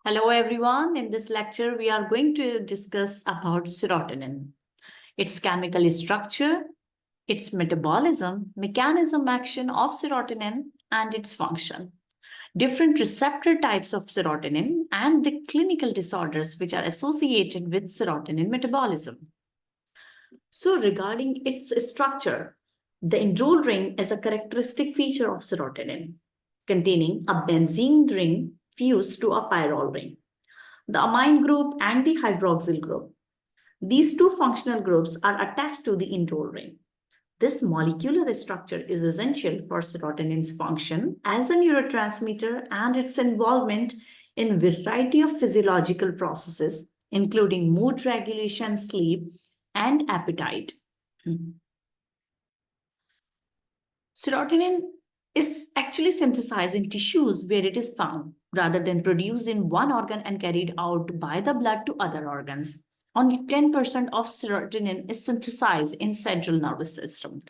Hello everyone. In this lecture, we are going to discuss about serotonin, its chemical structure, its metabolism, mechanism action of serotonin, and its function, different receptor types of serotonin, and the clinical disorders which are associated with serotonin metabolism. So regarding its structure, the indole ring is a characteristic feature of serotonin, containing a benzene ring fused to a pyrrole ring, the amine group and the hydroxyl group. These two functional groups are attached to the indole ring. This molecular structure is essential for serotonin's function as a neurotransmitter and its involvement in a variety of physiological processes, including mood regulation, sleep, and appetite. Serotonin is actually synthesized in tissues where it is found, rather than produced in one organ and carried out by the blood to other organs. Only 10% of serotonin is synthesized in central nervous system.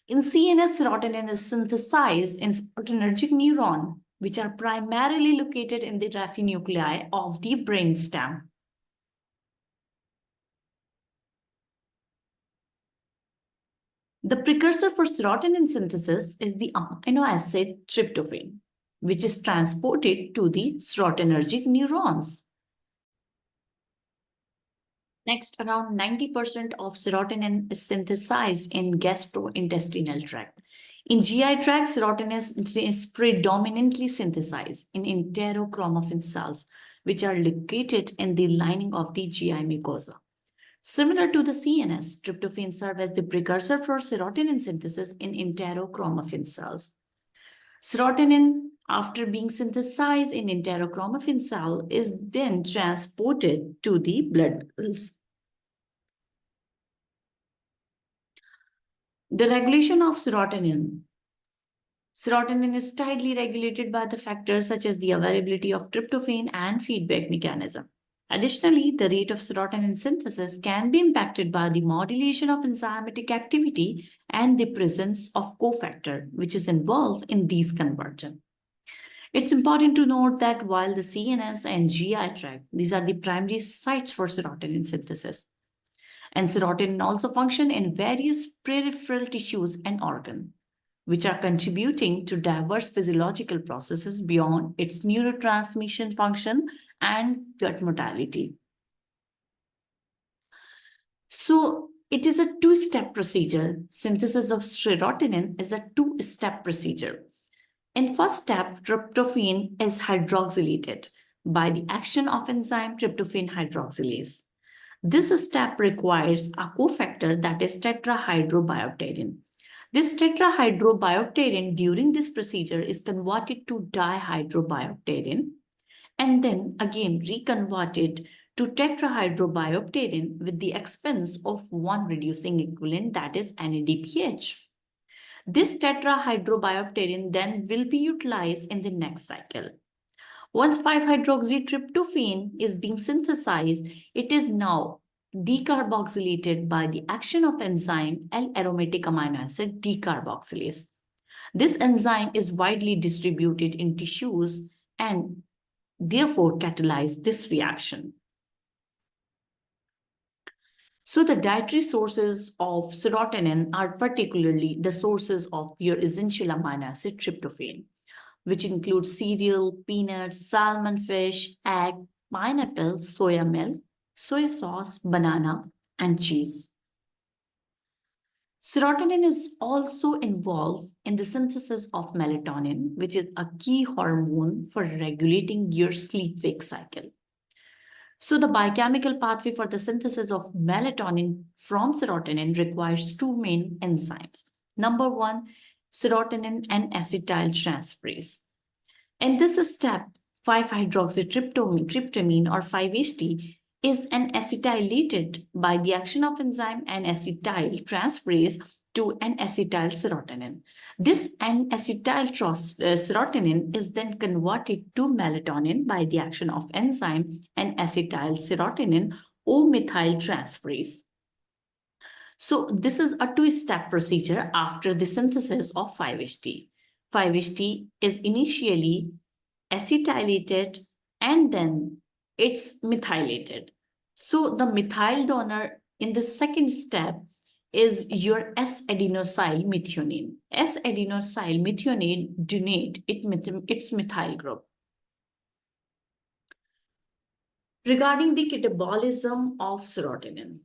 In CNS, serotonin is synthesized in serotonergic neurons, which are primarily located in the Raphe nuclei of the brainstem. The precursor for serotonin synthesis is the amino acid tryptophan, which is transported to the serotonergic neurons. Next, around 90% of serotonin is synthesized in gastrointestinal tract. In GI tract, serotonin is predominantly synthesized in enterochromaffin cells, which are located in the lining of the GI mucosa. Similar to the CNS, tryptophan serves as the precursor for serotonin synthesis in enterochromaffin cells. Serotonin, after being synthesized in enterochromaffin cell, is then transported to the blood vessels. The regulation of serotonin. Serotonin is tightly regulated by the factors such as the availability of tryptophan and feedback mechanism. Additionally, the rate of serotonin synthesis can be impacted by the modulation of enzymatic activity and the presence of cofactor, which is involved in these conversion. It's important to note that while the CNS and GI tract, these are the primary sites for serotonin synthesis. And serotonin also function in various peripheral tissues and organs, which are contributing to diverse physiological processes beyond its neurotransmission function and gut modality. So it is a two-step procedure. Synthesis of serotonin is a two-step procedure. In first step, tryptophan is hydroxylated by the action of enzyme tryptophan hydroxylase. This step requires a cofactor that is tetrahydrobiopterin. This tetrahydrobiopterin during this procedure is converted to dihydrobiopterin and then again reconverted to tetrahydrobiopterin with the expense of one reducing equivalent, that is NADPH. This tetrahydrobiopterin then will be utilized in the next cycle. Once 5-hydroxytryptophan is being synthesized, it is now decarboxylated by the action of enzyme L-aromatic amino acid decarboxylase. This enzyme is widely distributed in tissues and therefore catalyze this reaction. So the dietary sources of serotonin are particularly the sources of your essential amino acid tryptophan, which include cereal, peanuts, salmon, fish, egg, pineapple, soya milk, soy sauce, banana, and cheese. Serotonin is also involved in the synthesis of melatonin, which is a key hormone for regulating your sleep-wake cycle. So the biochemical pathway for the synthesis of melatonin from serotonin requires two main enzymes. Number one, serotonin and acetyltransferase. In this step, 5-hydroxytryptamine or 5-HT is an acetylated by the action of enzyme N-acetyltransferase to N-acetylserotonin. This N-acetylserotonin is then converted to melatonin by the action of enzyme N-acetylserotonin O-methyltransferase. So this is a two-step procedure after the synthesis of 5-HT. 5-HT is initially acetylated and then it's methylated. So the methyl donor in the second step is your S-adenosyl methionine. S-adenosyl methionine donate its methyl group. Regarding the catabolism of serotonin,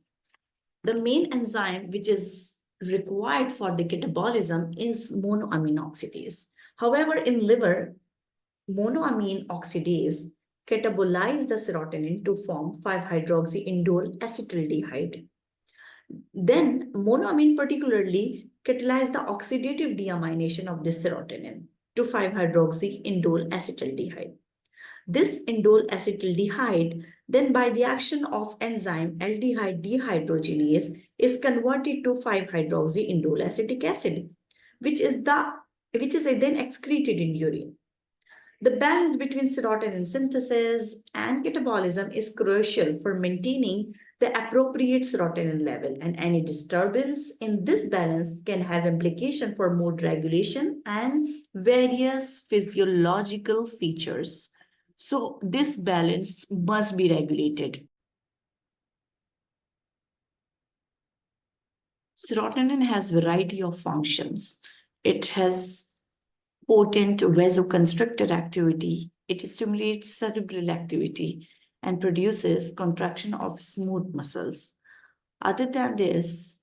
the main enzyme which is required for the catabolism is monoamine oxidase. However, in liver, monoamine oxidase catabolize the serotonin to form 5-hydroxyindole acetaldehyde. Then monoamine particularly catalyze the oxidative deamination of this serotonin to 5-hydroxyindole acetaldehyde. This indole acetaldehyde, then by the action of enzyme aldehyde dehydrogenase, is converted to 5-hydroxyindole acetic acid, which is then excreted in urine. The balance between serotonin synthesis and catabolism is crucial for maintaining the appropriate serotonin level, and any disturbance in this balance can have implication for mood regulation and various physiological features. So this balance must be regulated. Serotonin has variety of functions. It has potent vasoconstrictor activity. It stimulates cerebral activity and produces contraction of smooth muscles. Other than this,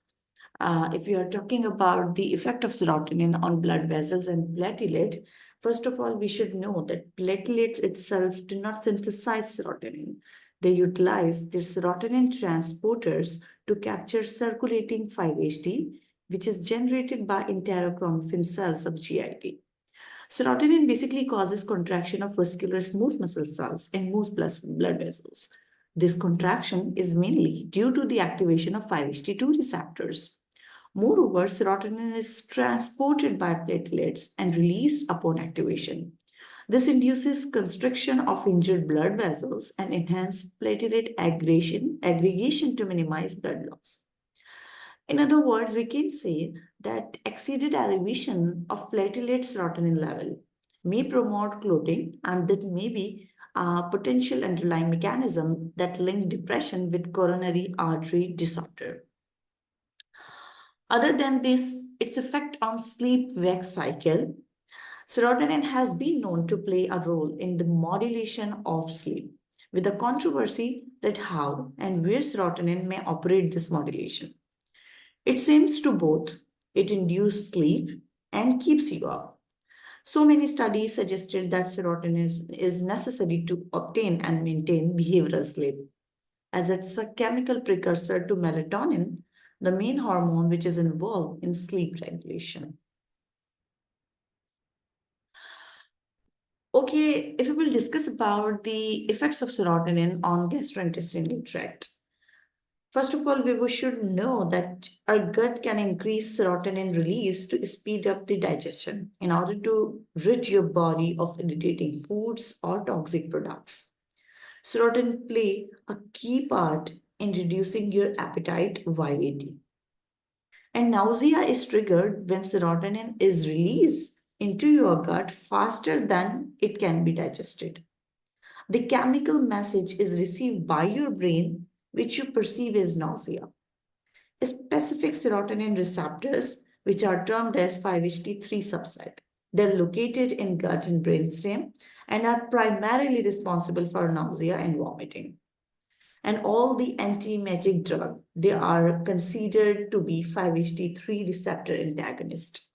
if you are talking about the effect of serotonin on blood vessels and platelet, first of all, we should know that platelets itself do not synthesize serotonin. They utilize their serotonin transporters to capture circulating 5-HT, which is generated by enterochromaffin cells of GIT. Serotonin basically causes contraction of vascular smooth muscle cells in most blood vessels. This contraction is mainly due to the activation of 5-HT2 receptors. Moreover, serotonin is transported by platelets and released upon activation. This induces constriction of injured blood vessels and enhances platelet aggregation to minimize blood loss. In other words, we can say that exceeded elevation of platelet serotonin level may promote clotting, and that may be a potential underlying mechanism that link depression with coronary artery disorder. Other than this, its effect on sleep-wake cycle, serotonin has been known to play a role in the modulation of sleep, with a controversy that how and where serotonin may operate this modulation. It seems to both. It induces sleep and keeps you up. So many studies suggested that serotonin is necessary to obtain and maintain behavioral sleep, as it's a chemical precursor to melatonin, the main hormone which is involved in sleep regulation. Okay, if we will discuss about the effects of serotonin on gastrointestinal tract. First of all, we should know that our gut can increase serotonin release to speed up the digestion in order to rid your body of irritating foods or toxic products. Serotonin play a key part in reducing your appetite while eating. And nausea is triggered when serotonin is released into your gut faster than it can be digested. The chemical message is received by your brain, which you perceive as nausea. Specific serotonin receptors, which are termed as 5-HT3 subset, they're located in gut and brainstem and are primarily responsible for nausea and vomiting. And all the anti-emetic drugs, they are considered to be 5-HT3 receptor antagonist.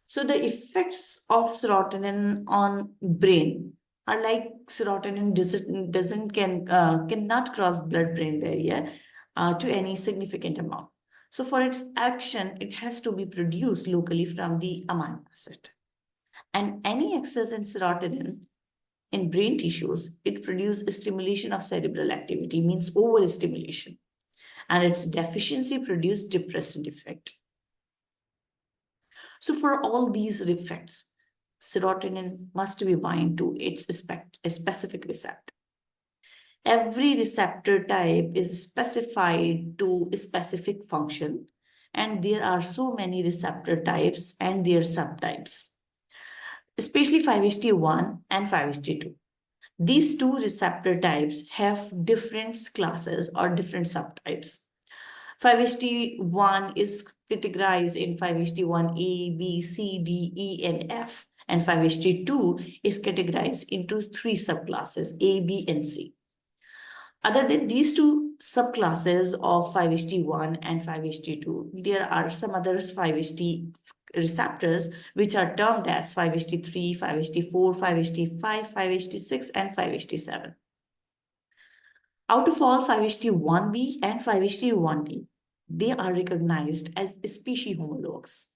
So the effects of serotonin on brain are like serotonin cannot cross blood-brain barrier to any significant amount. So for its action, it has to be produced locally from the amino acid. And any excess in serotonin in brain tissues, it produces stimulation of cerebral activity, means overstimulation. And its deficiency produces depressant effect. So for all these effects, serotonin must be bind to its specific receptor. Every receptor type is specified to a specific function, and there are so many receptor types and their subtypes. especially 5-HT1 and 5-HT2. These two receptor types have different classes or different subtypes. 5-HT1 is categorized in 5-HT1A, B, C, D, E, and F, and 5-HT2 is categorized into three subclasses, A, B, and C. Other than these two subclasses of 5-HT1 and 5-HT2, there are some other 5-HT receptors which are termed as 5-HT3, 5-HT4, 5-HT5, 5-HT6, and 5-HT7. Out of all 5-HT1B and 5-HT1D, they are recognized as species homologs.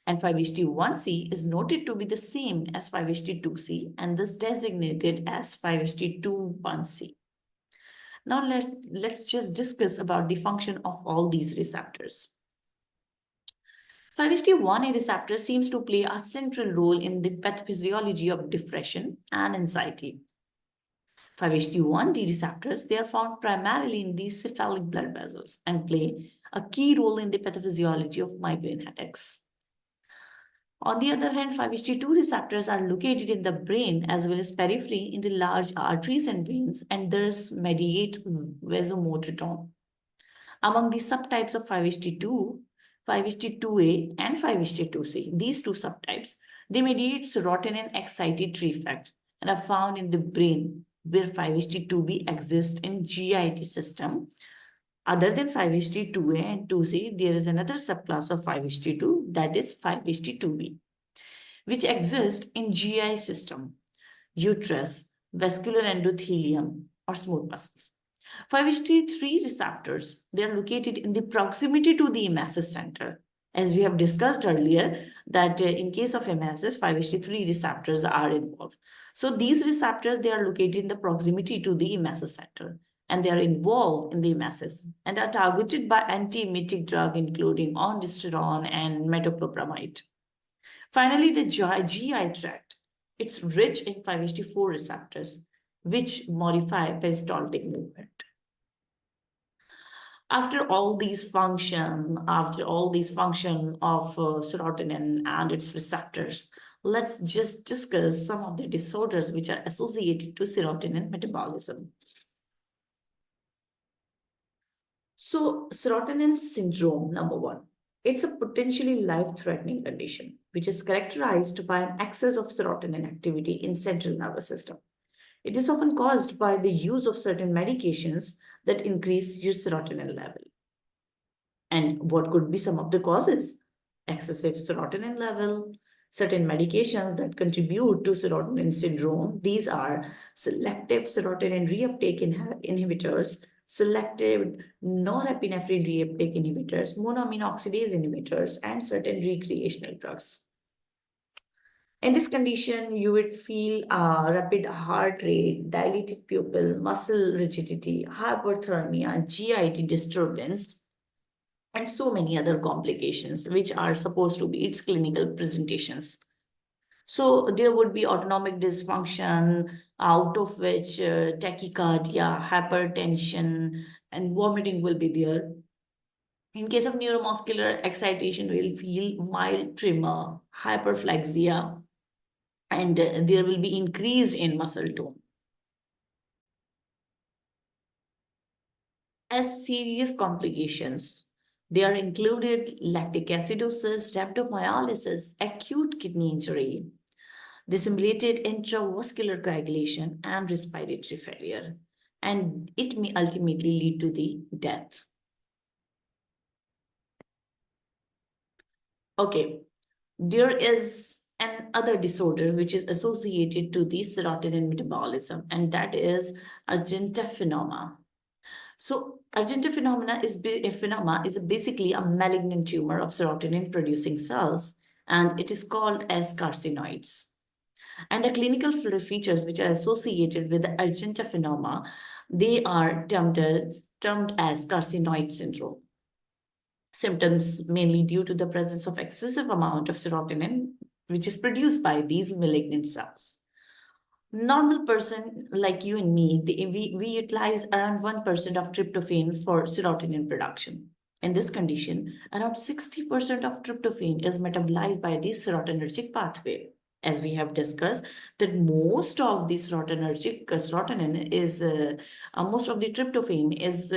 And 5-HT1C is noted to be the same as 5-HT2C and thus designated as 5-HT21C. Now let's just discuss about the function of all these receptors. 5-HT1A receptor seems to play a central role in the pathophysiology of depression and anxiety. 5-HT1D receptors, they are found primarily in the cephalic blood vessels and play a key role in the pathophysiology of migraine headaches. On the other hand, 5-HT2 receptors are located in the brain as well as periphery in the large arteries and veins and thus mediate vasomotor tone. Among the subtypes of 5-HT2, 5-HT2A and 5-HT2C, these two subtypes, they mediate serotonin excitatory effect and are found in the brain where 5-HT2B exists in GIT system. Other than 5-HT2A and 2C, there is another subclass of 5-HT2 that is 5-HT2B, which exists in GI system, uterus, vascular endothelium, or smooth muscles. 5-HT3 receptors, they are located in the proximity to the emesis center. As we have discussed earlier, that in case of emesis, 5-HT3 receptors are involved. So these receptors, they are located in the proximity to the emesis center, and they are involved in the emesis and are targeted by anti-emetic drug, including ondansetron and metoclopramide. Finally, the GI tract, it's rich in 5-HT4 receptors, which modify peristaltic movement. After all these function of serotonin and its receptors, let's just discuss some of the disorders which are associated to serotonin metabolism. So, serotonin syndrome, number one, it's a potentially life-threatening condition, which is characterized by an excess of serotonin activity in central nervous system. It is often caused by the use of certain medications that increase your serotonin level. And what could be some of the causes? Excessive serotonin level, certain medications that contribute to serotonin syndrome. These are selective serotonin reuptake inhibitors, selective norepinephrine reuptake inhibitors, monoamine oxidase inhibitors, and certain recreational drugs. In this condition, you would feel rapid heart rate, dilated pupil, muscle rigidity, hyperthermia, GIT disturbance, and so many other complications, which are supposed to be its clinical presentations. So there would be autonomic dysfunction, out of which tachycardia, hypertension, and vomiting will be there. In case of neuromuscular excitation, we'll feel mild tremor, hyperflexia, and there will be increase in muscle tone. As serious complications, they are included lactic acidosis, rhabdomyolysis, acute kidney injury, disseminated intravascular coagulation, and respiratory failure. And it may ultimately lead to the death. Okay, there is another disorder which is associated to the serotonin metabolism, and that is argentophenoma. So argentophenoma is basically a malignant tumor of serotonin-producing cells, and it is called as carcinoids. And the clinical features which are associated with the argentophenoma, they are termed as carcinoid syndrome. Symptoms mainly due to the presence of excessive amount of serotonin, which is produced by these malignant cells. Normal person like you and me, we utilize around 1% of tryptophan for serotonin production. In this condition, around 60% of tryptophan is metabolized by the serotonergic pathway. as we have discussed, that most of the serotonin is, most of the tryptophan is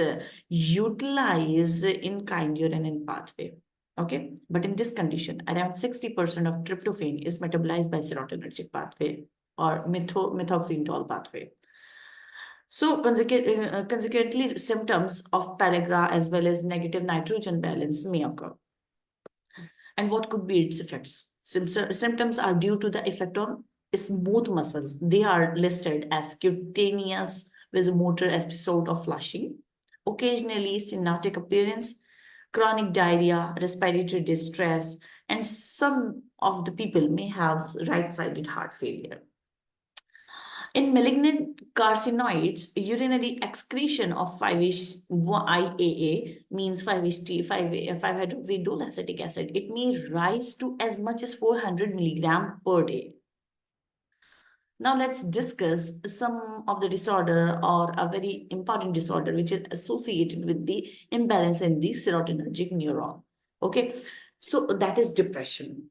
utilized in kynurenine pathway. Okay, but in this condition, around 60% of tryptophan is metabolized by serotonergic pathway or methoxyindole pathway. So consequently, symptoms of pellagra as well as negative nitrogen balance may occur. And what could be its effects? Symptoms are due to the effect on smooth muscles. They are listed as cutaneous vasomotor episode of flushing, occasionally stenotic appearance, chronic diarrhea, respiratory distress, and some of the people may have right-sided heart failure. In malignant carcinoids, urinary excretion of 5-HIAA means 5-hydroxydole acetic acid. It may rise to as much as 400 milligram per day. Now let's discuss some of the disorder or a very important disorder which is associated with the imbalance in the serotonergic neuron. Okay, so that is depression.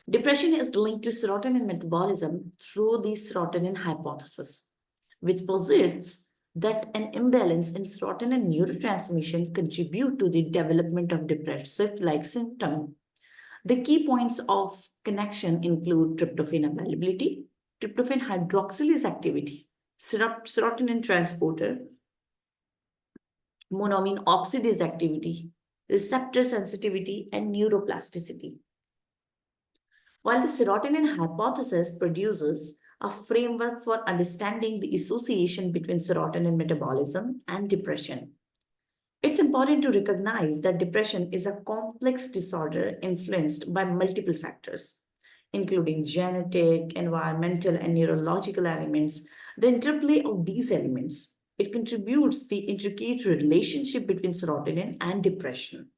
Depression is linked to serotonin metabolism through the serotonin hypothesis, which posits that an imbalance in serotonin neurotransmission contribute to the development of depressive-like symptom. The key points of connection include tryptophan availability, tryptophan hydroxylase activity, serotonin transporter, monoamine oxidase activity, receptor sensitivity, and neuroplasticity. While the serotonin hypothesis produces a framework for understanding the association between serotonin metabolism and depression, it's important to recognize that depression is a complex disorder influenced by multiple factors, including genetic, environmental, and neurological elements. The interplay of these elements, it contributes the intricate relationship between serotonin and depression.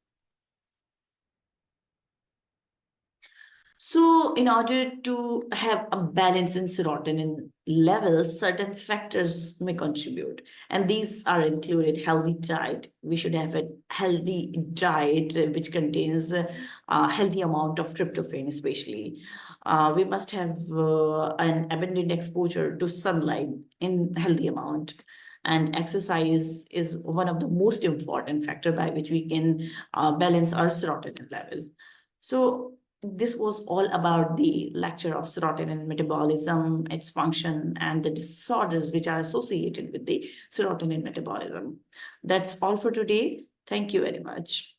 So, in order to have a balance in serotonin levels, certain factors may contribute. And these are included healthy diet. We should have a healthy diet which contains a healthy amount of tryptophan, especially. We must have an abundant exposure to sunlight in healthy amount. And exercise is one of the most important factor by which we can balance our serotonin level. So, this was all about the lecture of serotonin metabolism, its function, and the disorders which are associated with the serotonin metabolism. That's all for today. Thank you very much.